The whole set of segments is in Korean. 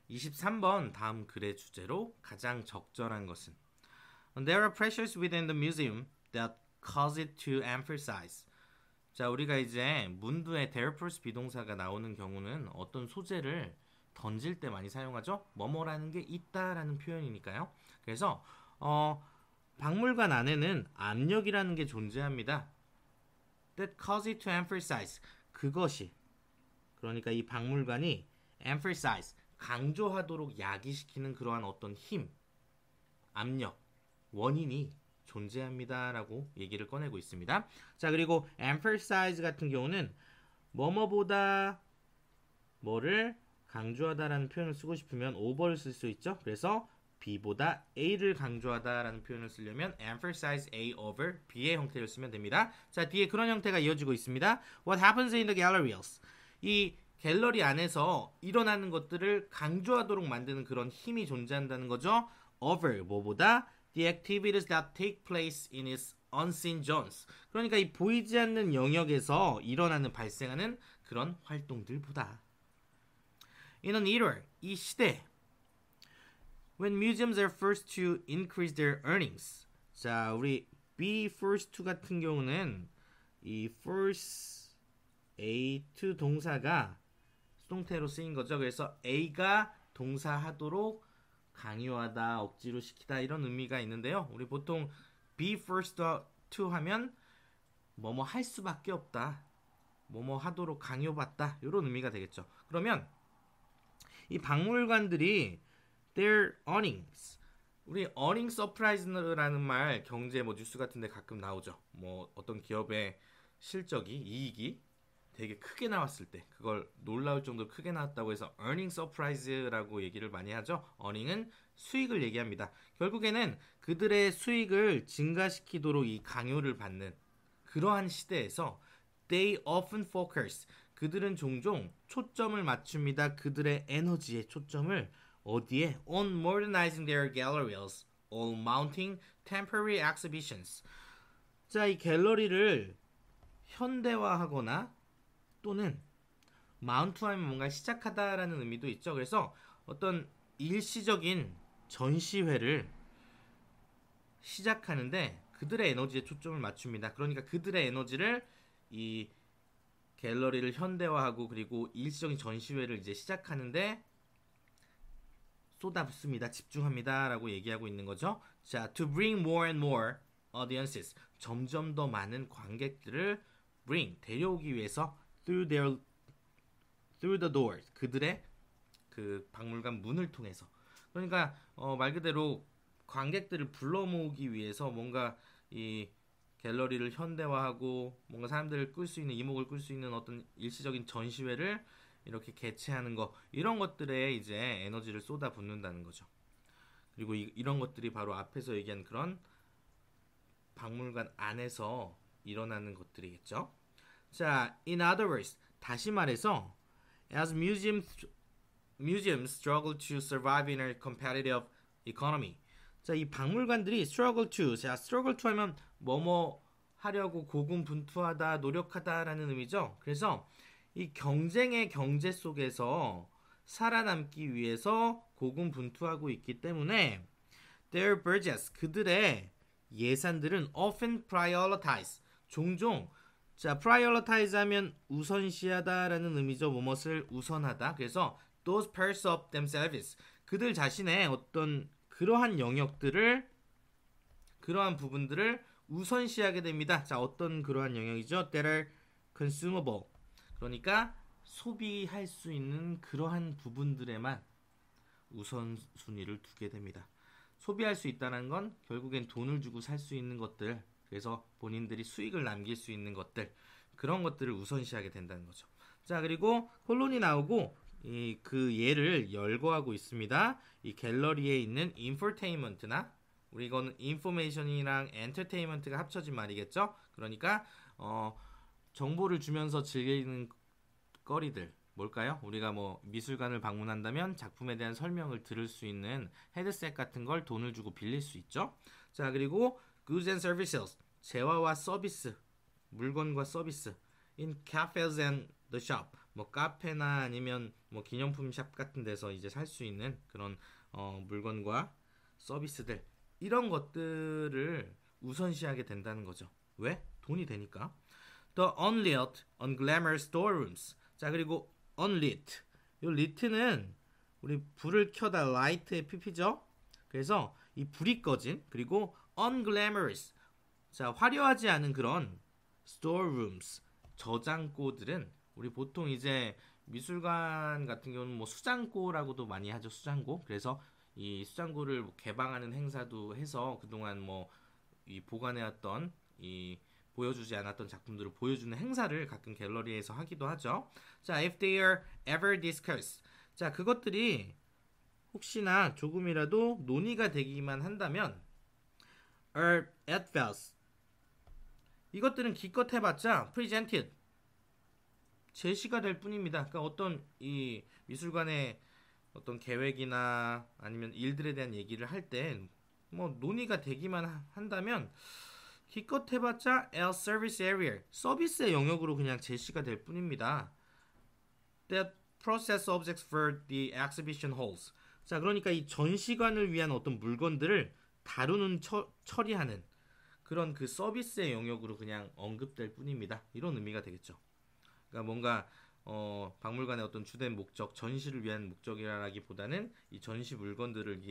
23번 다음 글의 주제로 가장 적절한 것은 There are pressures within the museum that cause it to emphasize. 자, 우리가 이제 문두에 there plus 비동사가 나오는 경우는 어떤 소재를 던질 때 많이 사용하죠. 뭐뭐라는 게 있다라는 표현이니까요. 그래서 박물관 안에는 압력이라는 게 존재합니다. That cause it to emphasize. 그것이 그러니까 이 박물관이 emphasize 강조하도록 야기시키는 그러한 어떤 힘, 압력, 원인이 존재합니다라고 얘기를 꺼내고 있습니다. 자, 그리고 emphasize 같은 경우는 뭐뭐보다 뭐를 강조하다라는 표현을 쓰고 싶으면 over를 쓸 수 있죠. 그래서 B보다 A를 강조하다라는 표현을 쓰려면 emphasize A over B의 형태를 쓰면 됩니다. 자, 뒤에 그런 형태가 이어지고 있습니다. What happens in the galleries? 이 갤러리 안에서 일어나는 것들을 강조하도록 만드는 그런 힘이 존재한다는 거죠. Over 뭐보다 the activities that take place in its unseen zones. 그러니까 이 보이지 않는 영역에서 일어나는 발생하는 그런 활동들보다. In an era, 이 시대 when museums are forced to increase their earnings. 자, 우리 be forced to 같은 경우는 이 force A to 동사가 수동태로 쓰인 거죠. 그래서 A가 동사하도록 강요하다, 억지로 시키다 이런 의미가 있는데요. 우리 보통 be forced to 하면 뭐뭐 할 수밖에 없다, 뭐뭐 하도록 강요받다 이런 의미가 되겠죠. 그러면 이 박물관들이 their earnings, 우리 earning surprise라는 말 경제 뭐 뉴스 같은데 가끔 나오죠. 뭐 어떤 기업의 실적이 이익이 되게 크게 나왔을 때 그걸 놀라울 정도로 크게 나왔다고 해서 earning surprise라고 얘기를 많이 하죠. earning은 수익을 얘기합니다. 결국에는 그들의 수익을 증가시키도록 이 강요를 받는 그러한 시대에서 they often focus, 그들은 종종 초점을 맞춥니다. 그들의 에너지의 초점을 어디에? On modernizing their galleries or mounting temporary exhibitions. 자, 이 갤러리를 현대화하거나 또는 마운트하면 뭔가 시작하다라는 의미도 있죠. 그래서 어떤 일시적인 전시회를 시작하는데 그들의 에너지에 초점을 맞춥니다. 그러니까 그들의 에너지를 이 갤러리를 현대화하고 그리고 일시적인 전시회를 이제 시작하는데 쏟아붓습니다. 집중합니다. 라고 얘기하고 있는 거죠. 자, to bring more and more audiences. 점점 더 많은 관객들을 bring, 데려오기 위해서 through the doors. 그들의 그 박물관 문을 통해서. 그러니까 말 그대로 관객들을 불러 모으기 위해서 뭔가 이 갤러리를 현대화하고 뭔가 사람들을 끌 수 있는, 이목을 끌 수 있는 어떤 일시적인 전시회를 이렇게 개최하는 거, 이런 것들에 이제 에너지를 쏟아붓는다는 거죠. 그리고 이런 것들이 바로 앞에서 얘기한 그런 박물관 안에서 일어나는 것들이겠죠. 자, in other words, 다시 말해서 as museums struggle to survive in a competitive economy. 자, 이 박물관들이 struggle to, 자, struggle to 하면 뭐뭐 하려고 고군분투하다, 노력하다라는 의미죠. 그래서 이 경쟁의 경제 속에서 살아남기 위해서 고군분투하고 있기 때문에 their budgets, 그들의 예산들은 often prioritize, 종종 자, prioritize 하면 우선시하다라는 의미죠. 무엇을 우선하다. 그래서 those parts of themselves, 그들 자신의 어떤 그러한 영역들을, 그러한 부분들을 우선시하게 됩니다. 자, 어떤 그러한 영역이죠? that are consumable, 그러니까 소비할 수 있는 그러한 부분들에만 우선순위를 두게 됩니다. 소비할 수 있다는 건 결국엔 돈을 주고 살 수 있는 것들, 그래서 본인들이 수익을 남길 수 있는 것들, 그런 것들을 우선시하게 된다는 거죠. 자, 그리고 콜론이 나오고 그 예를 열거하고 있습니다. 이 갤러리에 있는 인포테인먼트나 우리 이거는 인포메이션이랑 엔터테인먼트가 합쳐진 말이겠죠. 그러니까 정보를 주면서 즐기는 거리들 뭘까요? 우리가 뭐 미술관을 방문한다면 작품에 대한 설명을 들을 수 있는 헤드셋 같은 걸 돈을 주고 빌릴 수 있죠. 자, 그리고 goods and services, 재화와 서비스, 물건과 서비스 in cafes and the shop, 뭐 카페나 아니면 뭐 기념품 샵 같은 데서 이제 살 수 있는 그런 물건과 서비스들 이런 것들을 우선시하게 된다는 거죠. 왜? 돈이 되니까. The unlit, unglamorous storerooms. 자, 그리고 unlit. 이 lit는 우리 불을 켜다 light의 pp죠. 그래서 이 불이 꺼진 그리고 unglamorous. 자, 화려하지 않은 그런 storerooms, 저장고들은 우리 보통 이제 미술관 같은 경우는 뭐 수장고라고도 많이 하죠. 수장고. 그래서 이 수장고를 뭐 개방하는 행사도 해서 그동안 뭐 이 보관해왔던 이 보여주지 않았던 작품들을 보여주는 행사를 가끔 갤러리에서 하기도 하죠. 자, if they are ever discussed. 자, 그것들이 혹시나 조금이라도 논의가 되기만 한다면 are at best. 이것들은 기껏 해봤자 presented. 제시가 될 뿐입니다. 그러니까 어떤 이 미술관의 어떤 계획이나 아니면 일들에 대한 얘기를 할 때 뭐 논의가 되기만 한다면 기껏 해봤자 L service area 서비스의 영역으로 그냥 제시가 될 뿐입니다. That process objects for the exhibition halls. 자, 그러니까 이 전시관을 위한 어떤 물건들을 다루는 처리하는 그런 그 서비스의 영역으로 그냥 언급될 뿐입니다. 이런 의미가 되겠죠. 그러니까 뭔가 박물관의 어떤 주된 목적, 전시를 위한 목적이라기보다는 이 전시 물건들을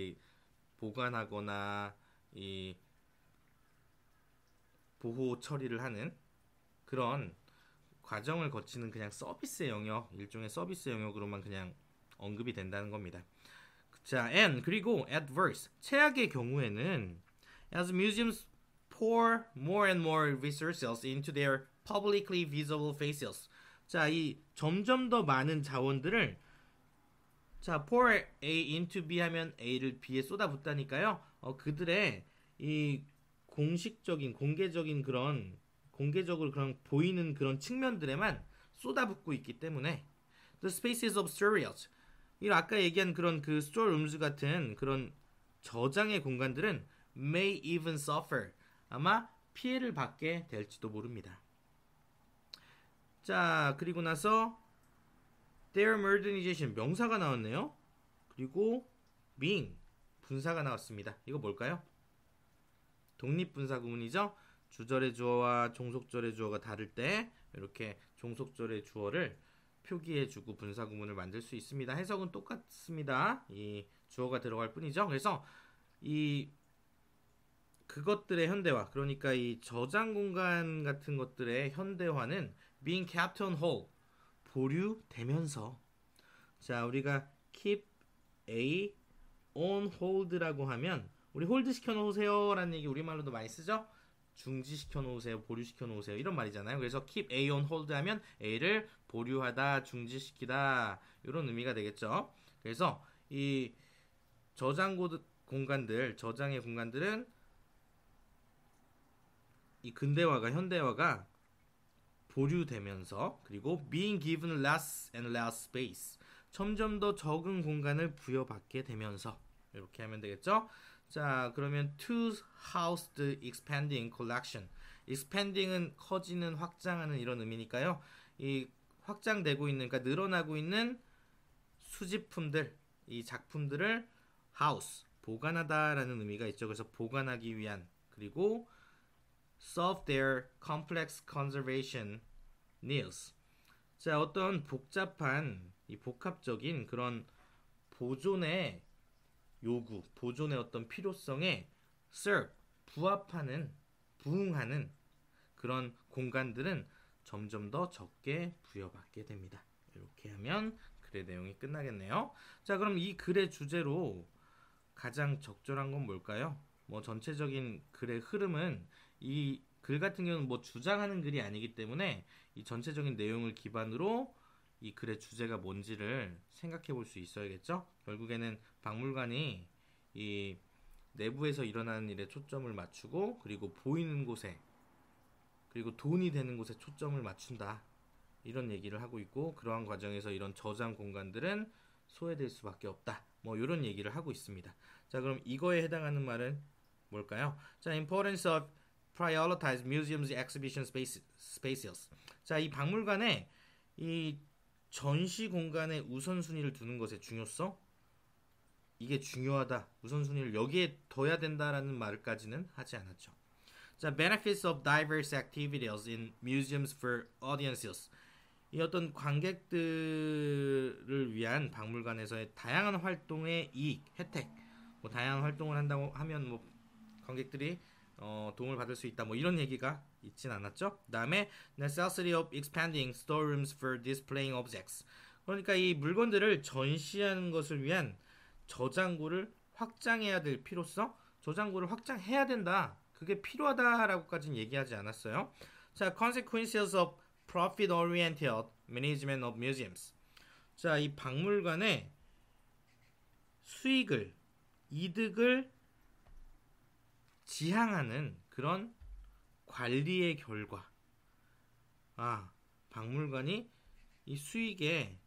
보관하거나 이 보호 처리를 하는 그런 과정을 거치는 그냥 서비스의 영역, 일종의 서비스 영역으로만 그냥 언급이 된다는 겁니다. 자, and 그리고 adverse, 최악의 경우에는 as museums pour more and more resources into their publicly visible faces. 자, 이 점점 더 많은 자원들을 자, pour A into B 하면 A를 B에 쏟아붓다니까요. 그들의 이 공식적인 공개적으로 그런 보이는 그런 측면들에만 쏟아붓고 있기 때문에 the spaces of storage 이 아까 얘기한 그런 그 storerooms 같은 그런 저장의 공간들은 may even suffer 아마 피해를 받게 될지도 모릅니다. 자, 그리고 나서 their modernization 명사가 나왔네요. 그리고 being 분사가 나왔습니다. 이거 뭘까요? 독립분사 구문이죠. 주절의 주어와 종속절의 주어가 다를 때 이렇게 종속절의 주어를 표기해주고 분사 구문을 만들 수 있습니다. 해석은 똑같습니다. 이 주어가 들어갈 뿐이죠. 그래서 이 그것들의 현대화, 그러니까 이 저장 공간 같은 것들의 현대화는 being kept on hold, 보류되면서 자, 우리가 keep A on hold라고 하면 우리 홀드 시켜놓으세요 라는 얘기 우리말로도 많이 쓰죠. 중지시켜 놓으세요, 보류시켜 놓으세요 이런 말이잖아요. 그래서 keep A on hold 하면 A를 보류하다, 중지시키다 이런 의미가 되겠죠. 그래서 이 저장의 공간들은 이 근대화가 현대화가 보류되면서 그리고 being given less and less space 점점 더 적은 공간을 부여받게 되면서 이렇게 하면 되겠죠. 자, 그러면 to house the expanding collection. expanding은 커지는, 확장하는 이런 의미니까요. 이 확장되고 있는, 그러니까 늘어나고 있는 수집품들, 이 작품들을 house, 보관하다라는 의미가 있죠. 그래서 보관하기 위한, 그리고 solve their complex conservation needs. 자, 어떤 복잡한, 이 복합적인 그런 보존의 요구, 보존의 어떤 필요성에 serve, 부응하는 그런 공간들은 점점 더 적게 부여받게 됩니다. 이렇게 하면 글의 내용이 끝나겠네요. 자, 그럼 이 글의 주제로 가장 적절한 건 뭘까요? 뭐 전체적인 글의 흐름은 이 글 같은 경우는 뭐 주장하는 글이 아니기 때문에 이 전체적인 내용을 기반으로 이 글의 주제가 뭔지를 생각해 볼 수 있어야겠죠? 결국에는 박물관이 이 내부에서 일어나는 일에 초점을 맞추고 그리고 보이는 곳에 그리고 돈이 되는 곳에 초점을 맞춘다. 이런 얘기를 하고 있고 그러한 과정에서 이런 저장 공간들은 소외될 수밖에 없다. 뭐 이런 얘기를 하고 있습니다. 자, 그럼 이거에 해당하는 말은 뭘까요? 자, importance of prioritize museums exhibition spaces. 자, 이 박물관에 이 전시 공간에 우선순위를 두는 것의 중요성? 이게 중요하다. 우선순위를 여기에 둬야 된다라는 말까지는 하지 않았죠. 자, benefits of diverse activities in museums for audiences. 이 어떤 관객들을 위한 박물관에서의 다양한 활동의 이익, 혜택. 뭐 다양한 활동을 한다고 하면 뭐 관객들이 도움을 받을 수 있다. 뭐 이런 얘기가 있진 않았죠. 그다음에 necessity of expanding storerooms for displaying objects. 그러니까 이 물건들을 전시하는 것을 위한 저장고를 확장해야 될 필요성, 저장고를 확장해야 된다. 그게 필요하다라고까지는 얘기하지 않았어요. 자, consequences of profit-oriented management of museums. 자, 이 박물관의 수익을, 이득을 지향하는 그런 관리의 결과. 박물관이 이 수익에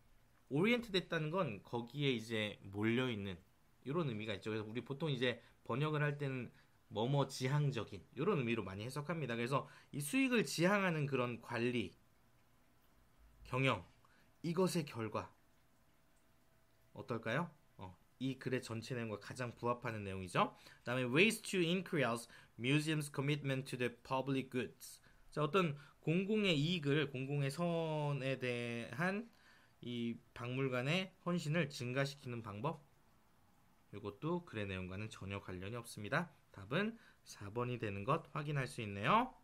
오리엔트 됐다는 건 거기에 이제 몰려 있는 이런 의미가 있죠. 그래서 우리 보통 이제 번역을 할 때는 뭐뭐 지향적인 이런 의미로 많이 해석합니다. 그래서 이 수익을 지향하는 그런 관리, 경영, 이것의 결과 어떨까요? 이 글의 전체 내용과 가장 부합하는 내용이죠. 그다음에 ways to increase museums' commitment to the public goods. 자, 어떤 공공의 이익을, 공공의 선에 대한 이 박물관의 헌신을 증가시키는 방법. 이것도 글의 내용과는 전혀 관련이 없습니다. 답은 4번이 되는 것 확인할 수 있네요.